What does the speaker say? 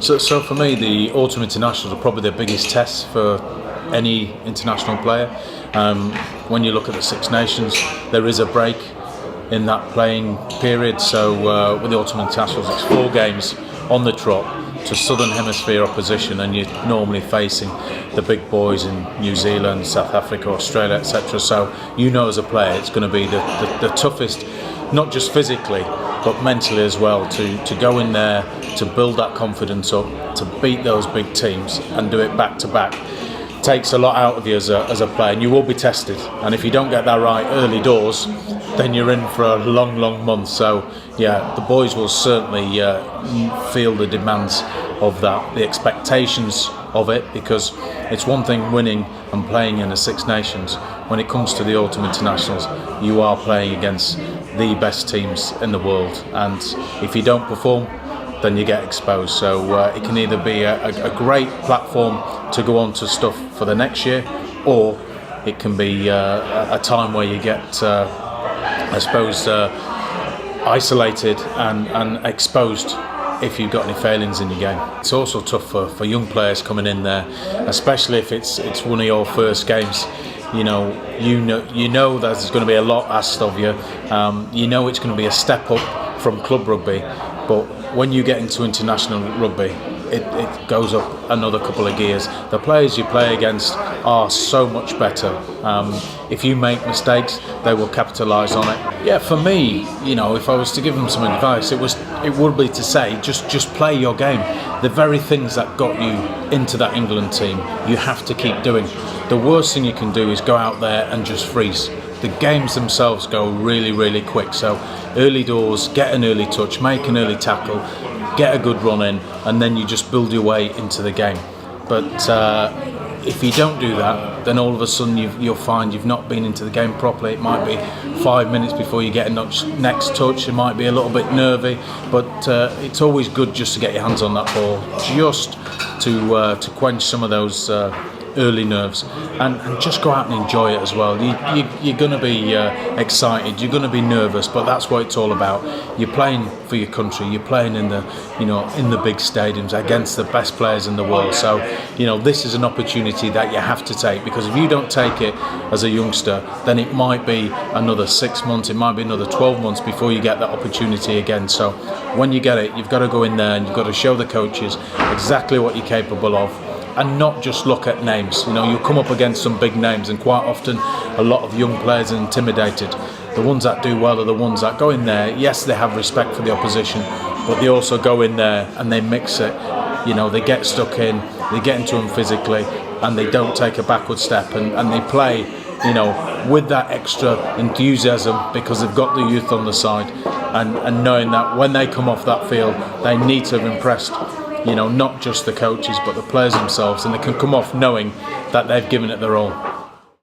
So for me, the Autumn Internationals are probably the biggest test for any international player. When you look at the Six Nations, there is a break in that playing period. So with the Autumn Internationals, it's 4 games on the trot to Southern Hemisphere opposition, and you're normally facing the big boys in New Zealand, South Africa, Australia, etc. So you know as a player it's going to be the toughest, not just physically but mentally as well, to go in there, to build that confidence up, to beat those big teams and do it back to back. Takes a lot out of you as a player, and you will be tested, and if you don't get that right early doors, then you're in for a long month. So yeah, the boys will certainly feel the demands of that, the expectations of it, because it's one thing winning and playing in the Six Nations. When it comes to the Autumn Internationals, you are playing against the best teams in the world, and if you don't perform, then you get exposed. So it can either be a great platform to go on to stuff for the next year, or it can be a time where you get, I suppose, isolated and exposed if you've got any failings in your game. It's also tough for young players coming in there, especially if it's one of your first games. You know there's going to be a lot asked of you. You know it's going to be a step up from club rugby, but when you get into international rugby, it goes up another couple of gears. The players you play against are so much better. If you make mistakes, they will capitalise on it. Yeah, for me, if I was to give them some advice, it would be to say just play your game. The very things that got you into that England team, you have to keep doing. The worst thing you can do is go out there and just freeze. The games themselves go really quick, so early doors, get an early touch, make an early tackle, get a good run in, and then you just build your way into the game. But if you don't do that, then all of a sudden you'll find you've not been into the game properly. It might be 5 minutes before you get a next touch, it might be a little bit nervy, but it's always good just to get your hands on that ball, just to quench some of those early nerves, and just go out and enjoy it as well. You're going to be excited, you're going to be nervous, but that's what it's all about. You're playing for your country, you're playing in the big stadiums against the best players in the world. So this is an opportunity that you have to take, because if you don't take it as a youngster, then it might be another 6 months, it might be another 12 months before you get that opportunity again. So when you get it, you've got to go in there and you've got to show the coaches exactly what you're capable of, and not just look at names. You'll come up against some big names, and quite often a lot of young players are intimidated. The ones that do well are the ones that go in there. Yes, they have respect for the opposition, but they also go in there and they mix it. They get stuck in, they get into them physically, and they don't take a backward step, and they play with that extra enthusiasm, because they've got the youth on the side, and knowing that when they come off that field, they need to have impressed not just the coaches but the players themselves, and they can come off knowing that they've given it their all.